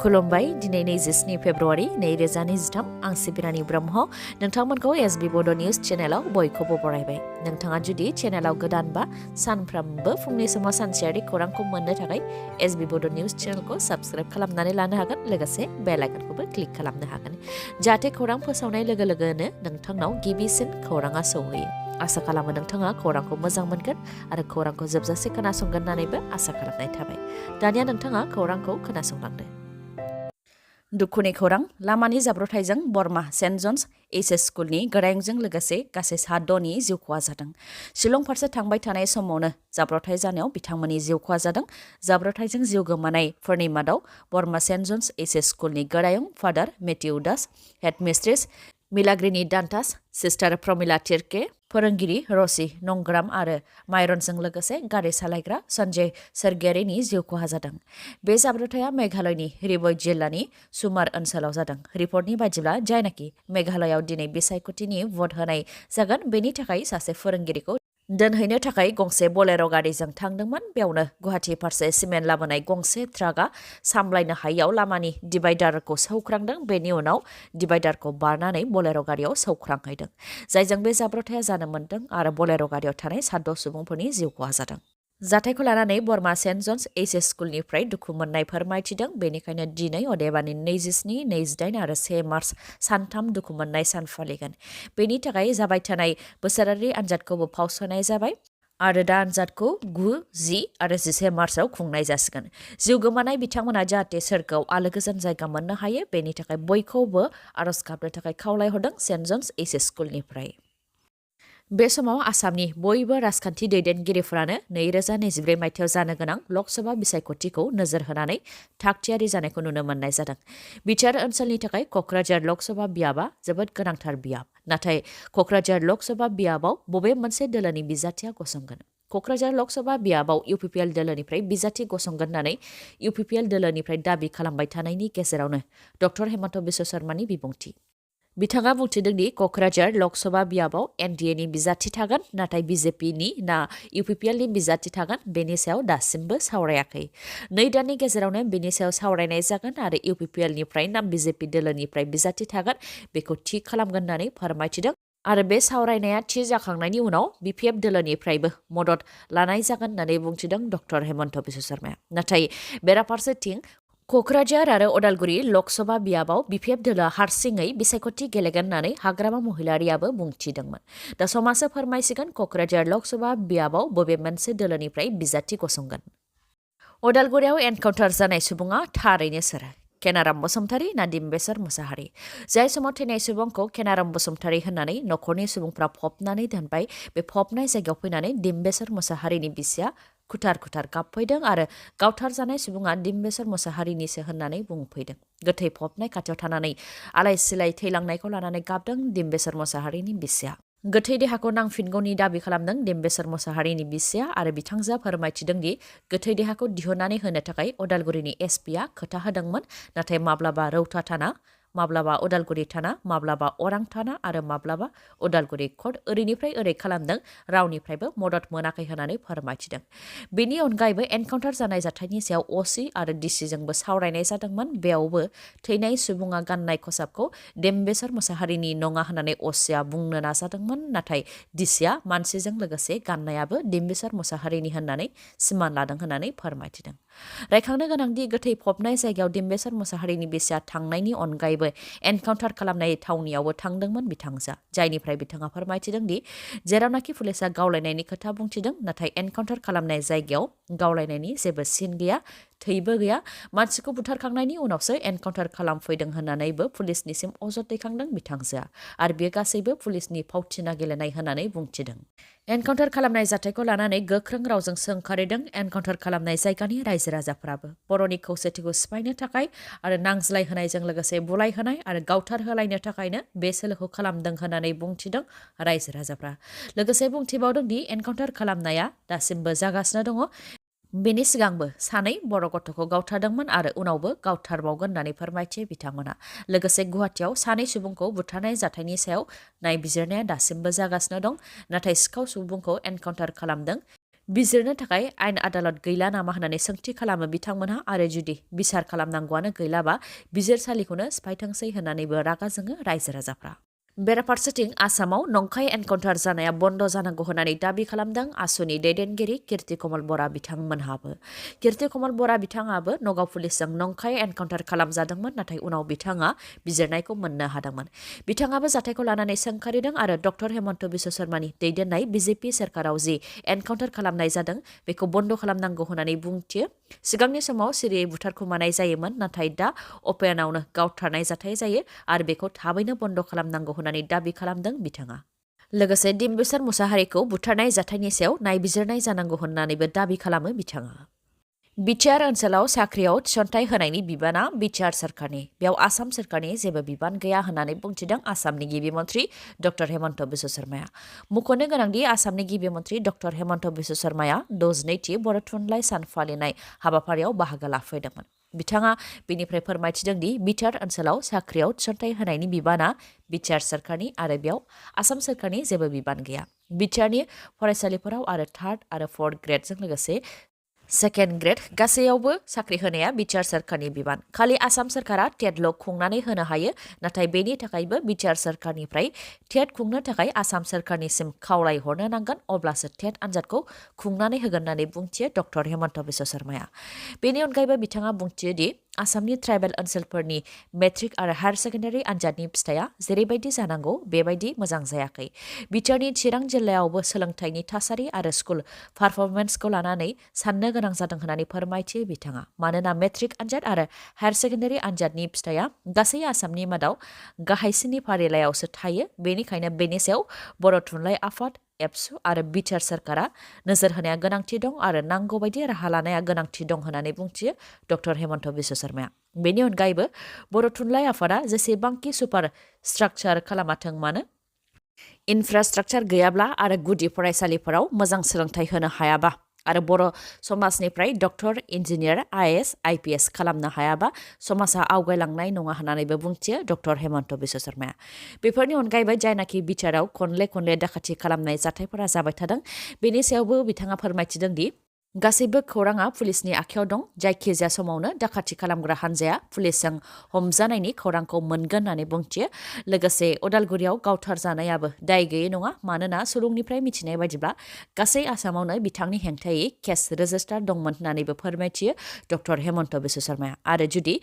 खुलुमबाय दिनै 27 फेब्रुवारि 2023 आं सिबिरानि ब्रह्म नोंथांमोनखौ SB Bodo News चेनेलाव बयखौबो बरायबाय नोंथाङा जुदि चेनेलाव गोदानबा सानफ्रामबो फुंनि समाव सानसेयारि खौरांखौ मोननो थाखाय SB Bodo News चेनेलखौ साबस्क्राइब खालामनानै लानो हागोन लोगोसे बेल आइकनखौबो क्लिक खालामनो हागोन जाहाथे खौरां फोसावनाय लोगो लोगोनो नोंथांनाव गिबिसिन खौराङा सौहैयो आसा खालामो नोंथाङा खौरांखौ मोजां मोनगोन आरो खौरांखौ जोबजासे खोनासंगोन होननानैबो आसा खालामनाय थाबाय दानिया नोंथाङा खौरांखौ खोनासंलांदो दुखुनि खौरां लामानि जाब्रबथायजों बरमा सेन्ट जन्स एचएस स्कुलनि गोरायुंजों लोगोसे गासै 7 जिउ खहा जादों शिलं फारसे थांबाय थानाय समावनो जाब्रबथाय जानायाव बिथांमोननि जिउ खहा जादों जाब्रबथायजों जिउ गोमानायफोरनि मादाव बरमा सेन्ट जन्स एचएस स्कुलनि गोरायुं फादार मेथिउ दास हेडमिस्ट्रेस मिलाग्रिनि दान्टास सिस्टार प्रमिला तिरके फोरोंगिरि रसि नंग्राम आरो माइरनजों लोगोसे गारि सालायग्रा सन्जय सरगियारिनि जिउ खहा जादों बे जाब्रबथाया मेघालयनि रिबय जिल्लानि सुमार ओनसोलाव जादों रिपर्टनि बायदिब्ला जायनाखि मेघालयाव दिनै बिसायख'थिनि भट होनाय जागोन बेनि थाखाय सासे फोरोंगिरिखौ दोनहैनो थाखाय गंसे बोलेर' गारिजों थांदोंमोन बेयावनो गुवाहाटी फारसे सिमेन्ट लाबोनाय गंसे ट्राकआ सामलायनो हायैयाव लामानि डिभाइडारखौ सौख्रांदों बेनि उनाव डिभाइडारखौ बारनानै बोलेर' गारियाव सौख्रांहैदों जायजों बे जाब्रबथाया जानो मोन्दों आरो बोलेर' गारियाव थानाय 7 सुबुंफोरनि जिउ खहा जादों जाथायखौ लानानै बरमा सेन्ट जन्स एचएस स्कुलनिफ्राय दुखु मोननाय फोरमायथिदों बेनिखायनो दिनै अदेबानि 27, 28 आरो 1 मार्च सानथाम दुखु मोननाय सान फालिगोन बेनि थाखाय जाबाय थानाय बोसोरारि आनजादखौबो फावसयनाय जाबाय आरो दा आनजादखौ 9, 10 आरो 11 मार्चआव खुंनाय जासिगोन जिउ गोमानाय बिथांमोना जाहाथे सोरगोआव आलो गोजोन जायगा मोननो हायो बेनि थाखाय बयखौबो आरज गाबनो थाखाय खावलायहरदों सेन्ट जन्स एचएस स्कुलनिफ्राय बे समाव आसामनि बयबो राजखान्थि दैदेनगिरिफोरानो 2024 मायथाइयाव जानो गोनां लकसभा बिसायख'थिखौ नोजोर होनानै थागथियारि जानायखौ नुनो मोननाय जादों बिटिआर ओनसोलनि थाखाय क'क्राझार लकसभा बियाबा जोबोद गोनांथार बियाब नाथाय क'क्राझार लकसभा बियाबाव बबे मोनसे दोलोनि बिजाथिया गसंगोन क'क्राझार लकसभा बियाबाव इउपिपिएल दोलोनिफ्राय बिजाथि गसंगोन होननानै इउपिपिएल दोलोनिफ्राय दाबि खालामबाय थानायनि गेजेरावनो डक्टर हेमन्त बिश्व शर्मानि बिबुंथि बिथाङा बुंथिदों दि क'क्राझार लकसभा बियाबाव एनडिएनि बिजाथि थागोन नाथाय बिजेपिनि ना इउपिपिएलनि बिजाथि थागोन बेनि सायाव दासिमबो सावरायाखै 2 दाननि गेजेरावनो बेनि सायाव सावरायनाय जागोन आरो इउपिपिएलनिफ्राय ना बिजेपि दोलोनिफ्राय बिजाथि थागोन बेखौ थि खालामगोन होननानै फोरमायथिदों आरो बे सावरायनाया थि जाखांनायनि उनाव बिपिएफ दोलोनिफ्रायबो मदद लानाय जागोन होननानै बुंथिदों डक्टर हेमन्त बिश्व शर्माया नाथाय बेराफारसेथिं क'क्राझार आरो उदालगुरि लकसभा बियाबाव बिपिएफ दोलोआ हारसिङै बिसायख'थि गेलेगोन होननानै हाग्रामा महिलारियाबो बुंथिदोंमोन दा समासो फोरमायसिगोन क'क्राझार लकसभा बियाबाव बबे मोनसे दोलोनिफ्राय बिजाथि गसंगोन उदालगुरियाव एनकाउन्टार जानाय सुबुङा थारैनो सोर केनाराम बसुमतारी ना डिम्बेश्वर मुसाहारि जाय समाव थैनाय सुबुंखौ केनाराम बसुमतारी होननानै नखरनि सुबुंफ्रा फबनानै दोनबाय बे फबनाय जायगायाव फैनानै डिम्बेश्वर मुसाहारिनि बिसिया खुथार गाबफैदों आरो गावथार जानाय सुबुङा डिम्बेश्वर मुसाहारिनिसो होननानै बुंफैदों गोथै फबनाय खाथियाव थानानै आलाय सिलाय थैलांनायखौ लानानै गाबदों डिम्बेश्वर मुसाहारिनि बिसिया गोथै देहाखौ नांफिनगौनि दाबि खालामदों डिम्बेश्वर मुसाहारिनि बिसिया आरो बिथांजोआ फोरमायथिदों दि गोथै देहाखौ दिहुननानै होनो थाखाय उदालगुरिनि एसपिआ खोथा होदोंमोन नाथाय माब्लाबा रौता थाना माब्लाबा उदालगुरि थाना माब्लाबा अरां थाना आरो माब्लाबा उदालगुरि कर्ट ओरैनिफ्राय ओरै खालामदों रावनिफ्रायबो मदद मोनाखै होननानै फोरमायथिदों बेनि अनगायैबो एनकाउन्टार जानाय जाथायनि सायाव असि आरो डिसिजोंबो सावरायनाय जादोंमोन बेयावबो थैनाय सुबुङा गाननाय खसाबखौ डिम्बेश्वर मुसाहारिनि नङा होननानै असिया बुंनो नाजादोंमोन नाथाय डिसिया मानसिजों लोगोसे गाननायाबो डिम्बेश्वर मुसाहारिनि होननानै सिमान लादों होननानै फोरमायथिदों रायखांनो गोनांदि गोथै फबनाय जायगायाव डिम्बेश्वर मुसाहारिनि बिसिया थांनायनि अनगायैबो एनकाउन्टार खालामनाय थावनियावबो थांदोंमोन बिथांजोआ जायनिफ्राय बिथाङा फोरमायथिदों दि जेरावनाखि पुलिसा गावलायनायनि खोथा बुंथिदों नाथाय एनकाउन्टार खालामनाय जायगायाव गावलायनायनि जेबो सिन गैया थैबो गैया मानसिखौ बुथारखांनायनि उनावसो एनकाउन्टार खालामफैदों होननानैबो पुलिसनिसिम अजद दैखांदों बिथांजोआ आरो बेयो गासैबो पुलिसनि फावथिना गेलेनाय होननानै बुंथिदों एनकाउन्टार खालामनाय जाथायखौ लानानै गोख्रों रावजों सोंखारिदों एनकाउन्टार खालामनाय जायगानि रायजो राजाफोराबो बर'नि खौसेथिखौ सिफायनो थाखाय आरो नांज्लाय होनायजों लोगोसे बुलाय होनाय आरो गावथार होलायनो थाखायनो बे सोलोखौ खालामदों होननानै बुंथिदों रायजो राजाफ्रा लोगोसे बुंथिबावदों दि एनकाउन्टार खालामनाया दासिमबो जागासिनो दङ बेनि सिगांबो 2 बर' गथ'खौ गावथारदोंमोन आरो उनावबो गावथारबावगोन होननानै फोरमायथियो बिथांमोना लोगोसे गुवाहाटीयाव 2 सुबुंखौ बुथारनाय जाथायनि सायाव नायबिजिरनाया दासिमबो जागासिनो दं नाथाय सिखाव सुबुंखौ एनकाउन्टार खालामदों बिजिरनो थाखाय आयेन आदालत गैला नामा होननानै सोंथि खालामो बिथांमोनहा आरो जुदि बिसार खालामनांगौआनो गैलाबा बिजिरसालिखौनो सिफायथोंसै होननानैबो रागा जोङो रायजो राजाफ्रा। बेराफारसेथिं आसामाव नंखाय एनकाउन्टार जानाया बन्द जानांगौ होननानै दाबि खालामदों आसुनि दैदेनगिरि कीर्ति कमल बरा बिथांमोनहाबो। कीर्ति कमल बरा बिथाङाबो नगाव पुलिसजों नंखाय एनकाउन्टार खालामजादोंमोन नाथाय उनाव बिथाङा बिजिरनायखौ मोननो हादोंमोन। बिथाङाबो जाथायखौ लानानै सोंखारिदों आरो डक्टर हेमन्त बिश्व शर्मानि दैदेननाय बिजेपि सरकाराव जि एनकाउन्टार खालामनाय जादों बेखौ बन्द खालामनांगौ होननानै बुंथियो। सिगांनि समाव सिरियै बुथारखुमानाय जायोमोन नाथाय दा अपेनावनो गावथारनाय जाथाय जायो आरो बेखौ थाबैनो बन्द खालामनांगौ होननानै दाबि खालामदों बिथाङा। लोगोसे डिम्बिसार मुसाहारिखौ बुथारनाय जाथायनि सायाव नायबिजिरनाय जानांगौ होननानैबो दाबि खालामो बिथाङा। बिटिआर ओनसोलाव साख्रियाव थिसनथाइ होनायनि बिबाना बिटिआर सरकारनि, बेयाव आसाम सरकारनि जेबो बिबान गैया होननानै बुंथिदों आसामनि गिबि मन्थ्रि डक्टर हेमन्त बिश्व शर्माया। मुंख'नो गोनांदि आसामनि गिबि मन्थ्रि डक्टर हेमन्त बिश्व शर्माया 62थि बर' थुनलाइ सान फालिनाय हाबाफारियाव बाहागो लाफैदोंमोन। बिथाङा बेनिफ्राय फोरमायथिदों दि बिटिआर ओनसोलाव साख्रियाव थिसनथाइ होनायनि बिबाना बिटिआर सरकारनि आरो बेयाव आसाम सरकारनि जेबो बिबान गैया। बिटिआरनि फरायसालिफोराव आरो 3rd आरो 4th ग्रेडजों लोगोसे 2nd ग्रेड गासैयावबो साख्रि होनाया बिटिआर सरकारनि बिबान। खालि आसाम सरकारा टेटल' खुंनानै होनो हायो, नाथाय बेनि थाखायबो बिटिआर सरकारनिफ्राय टेट खुंनो थाखाय आसाम सरकारनिसिम खावलायहरनो नांगोन, अब्लासो टेट आनजादखौ खुंनानै होगोन होननानै बुंथियो डक्टर हेमन्त बिश्व शर्माया। बेनि अनगायैबो बिथाङा बुंथियो दि आसामनि ट्राइबेल ओनसोलफोरनि मेट्रिक आरो हायार सेकेन्डारि आनजादनि फिथाइया जेरैबायदि जानांगौ बेबायदि मोजां जायाखै। बिटिआरनि चिरां जिल्लायावबो सोलोंथाइनि थासारि आरो स्कुल पारफरमेन्सखौ लानानै साननो गोनां जादों होननानै फोरमायथियो बिथाङा। मानोना मेट्रिक आनजाद आरो हायार सेकेन्डारि आनजादनि फिथाइया गासै आसामनि मादाव गाहायसिननि फारिलाइयावसो थायो, बेनिखायनो बेनि सायाव बर' थुनलाइ आफाद, एबसु आरो बिटिआर सरकारा नोजोर होनाया गोनांथि दं आरो नांगौ बायदि राहा लानाया गोनांथि दं होननानै बुंथियो डक्टर हेमन्त बिश्व शर्माया। बेनि अनगायैबो बर' थुनलाइ आफादा जेसेबांखि सुपार स्ट्राक्चार खालामाथों मानो इनफ्रास्ट्राक्चार गैयाब्ला आरो गुदि फरायसालिफोराव मोजां सोलोंथाइ होनो हायाबा आरो बर' समाजनिफ्राय डक्टर, इन्जिनियार, आइएएस, आइपिएस खालामनो हायाबा समाजा आवगायलांनाय नङा होननानैबो बुंथियो डक्टर हेमन्त बिश्व शर्माया। बेफोरनि अनगायैबो जायनाखि बिटिआरआव खनले दाखाथि खालामनाय जाथायफोरा जाबाय थादों बेनि सायावबो बिथाङा फोरमायथिदों दि गासैबो खौराङा पुलिसनि आखायाव दं। जायखिजाया समावनो दाखाथि खालामग्रा हान्जाया पुलिसजों हमजानायनि खौरांखौ मोनगोन होननानै बुंथियो। लोगोसे उदालगुरियाव गावथार जानायाबो दाय गैयै नङा, मानोना सुलुंनिफ्राय मिथिनाय बायदिब्ला गासै आसामावनो बिथांनि हेंथायै केस रेजिस्टार दंमोन होननानैबो फोरमायथियो डक्टर हेमन्त बिश्व शर्माया। आरो जुदि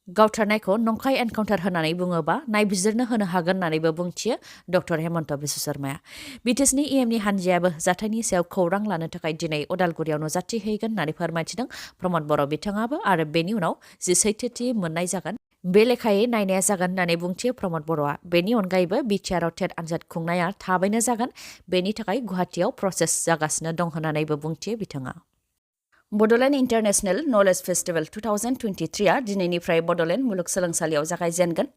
गावथारनायखौ नंखाय एनकाउन्टार होननानै बुङोबा नायबिजिरनो होनो हागोन होननानैबो बुंथियो डक्टर हेमन्त बिश्व शर्माया। बिटिसिनि इएमनि हान्जायाबो जाथायनि सायाव खौरां लानो थाखाय दिनै उदालगुरियाव नुजाथिहैगोन होननानै फोरमायथिदों प्रमद बर' बिथाङाबो आरो बेनि उनाव जि सैथोथि मोननाय जागोन बे लेखायै नायनाया जागोन होननानै बुंथियो प्रमद बर'आ। बेनि अनगायैबो बिटिआरआव टेट आनजाद खुंनाया थाबैनो जागोन, बेनि थाखाय गुवाहाटियाव प्रसेस जागासिनो दं होननानैबो बुंथियो बिथाङा। बड'लेण्ड इन्टारनेशनेल नलेज फेस्टिभेल 2023 आ दिनैनिफ्राय बड'लेण्ड मुलुगसोलोंसालियाव जागायजेनगोन।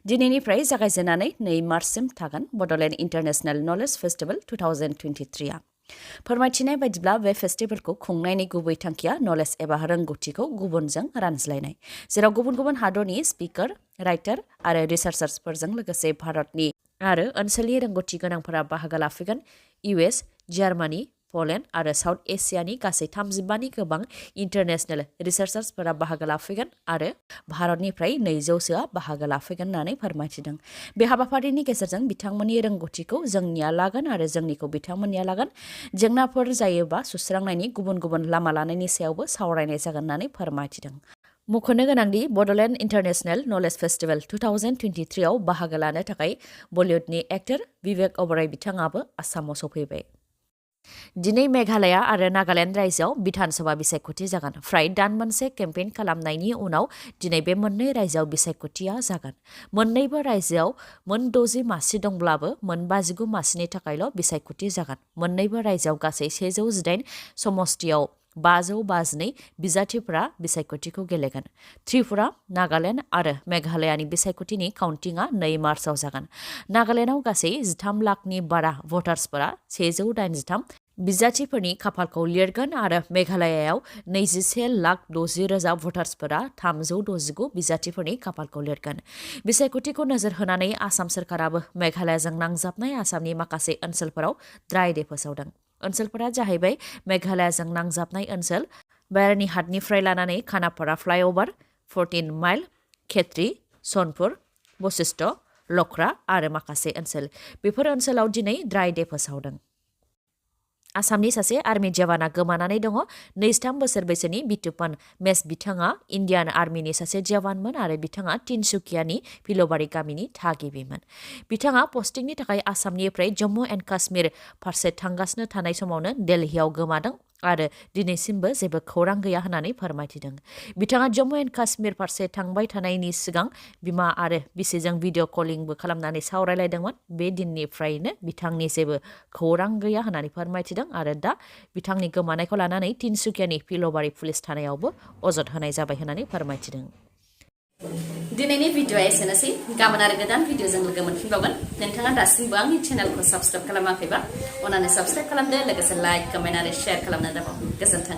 दिनैनिफ्राय जागायजेननानै 2 मार्चसिम थागोन बड'लेण्ड इन्टारनेशनेल नलेज फेस्टिभेल 2023 आ। फोरमायथिनाय बायदिब्ला बे फेस्टिभेलखौ खुंनायनि गुबै थांखिया नलेज एबा रोंगौथिखौ गुबुनजों रानज्लायनाय, जेराव गुबुन गुबुन हादरनि स्पिकार, राइटार आरो रिसार्चार्सफोरजों लोगोसे भारतनि आरो ओनसोलनि रोंगौथि गोनांफोरा बाहागो लाफैगोन। इउएस, जार्मानी, पलेण्ड आरो साउथ एसियानि गासै 35नि गोबां इन्टारनेशनेल रिसार्चार्सफोरा बाहागो लाफैगोन आरो भारतनिफ्राय 200सोआ बाहागो लाफैगोन होननानै फोरमायथिदों। बे हाबाफारिनि गेजेरजों बिथांमोननि रोंगौथिखौ जोंनिया लागोन आरो जोंनिखौ बिथांमोननिया लागोन। जेंनाफोर जायोबा सुस्रांनायनि गुबुन गुबुन लामा लानायनि सायावबो सावरायनाय जागोन होननानै फोरमायथिदों। मुंख'नो गोनांदि बड'लेण्ड इन्टारनेशनेल नलेज फेस्टिभेल 2023 आव बाहागो लानो थाखाय बलिउडनि एक्टर बिवेक ओबेरय बिथाङाबो आसामाव सफैबाय। दिनै मेघालया आरो नागालेण्ड रायजोआव बिधानसभा बिसायख'थि जागोन। फ्राय दान मोनसे केम्पेइन खालामनायनि उनाव दिनै बे मोननै रायजोआव बिसायख'थिया जागोन। मोननैबो रायजोआव मोन 60 मासि दंब्लाबो मोन 59 मासिनि थाखायल' बिसायख'थि जागोन। मोननैबो रायजोआव गासै 118 समष्टियाव 552 बिजाथिफोरा बिसायख'थिखौ गेलेगोन। त्रिपुरा, नागालेण्ड आरो मेघालयानि बिसायख'थिनि काउन्टिंआ 2 मार्चआव जागोन। नागालेण्डआव गासै 13 लाखनि बारा भटार्सफोरा 183 बिजाथिफोरनि खाफालखौ लिरगोन आरो मेघालयाव 21,60,000 भटार्सफोरा 369 बिजाथिफोरनि खाफालखौ लिरगोन। बिसायख'थिखौ नोजोर होनानै आसाम सरकाराबो मेघालयाजों नांजाबनाय आसामनि माखासे ओनसोलफोराव ड्राइ डे फोसावदों। ओनसोलफोरा जाहैबाय मेघालयजों नांजाबनाय ओनसोल बायरानि हाटनिफ्राय लानानै खानापारा फ्लाइअभार 14 माइल खेत्री सनपुर बशिष्ठ लख्रा आरो माखासे ओनसोल बेफोर ओनसोलाव दिनै ड्राइ डे फोसावदों आसामनि सासे आर्मि जवाना गोमानानै दङ 23 बोसोर बैसोनि बितुपन मेस बिथाङा इन्डियान आर्मिनि सासे जवानमोन आरो बिथाङा तिनसुकियानि फिलबारि गामिनि थागिबिमोन बिथाङा पस्टिंनि थाखाय आसामनिफ्राय जम्मु एन्ड काश्मीर फारसे थांगासिनो थानाय समावनो दिल्लीयाव गोमादों आरो दिनैसिमबो जेबो खौरां गैया होननानै फोरमायथिदों बिथाङा जम्मु एन्ड काश्मीर फारसे थांबाय थानायनि सिगां बिमा आरो बिसिजों भिडिअ कलिंबो खालामनानै सावरायलायदोंमोन बे दिननिफ्रायनो बिथांनि जेबो खौरां गैया होननानै फोरमायथिदों आरो दा बिथांनि गोमानायखौ लानानै तिनसुकियानि फिलबारि पुलिस थानायावबो अजद होनाय जाबाय होननानै फोरमायथिदों दिनैनि भिडिअआ एसेनोसै गाबोन आरो गोदान भिडिअजों लोगो मोनफिनबावगोन नोंथाङा दासिमबो आंनि चेनेलखौ साबस्क्राइब खालामाखैबा अन्नानै साबस्क्राइब खालामदो लोगोसे लाइक कमेन्ट आरो शेयार खालामनो दाबाव गोजोन्थों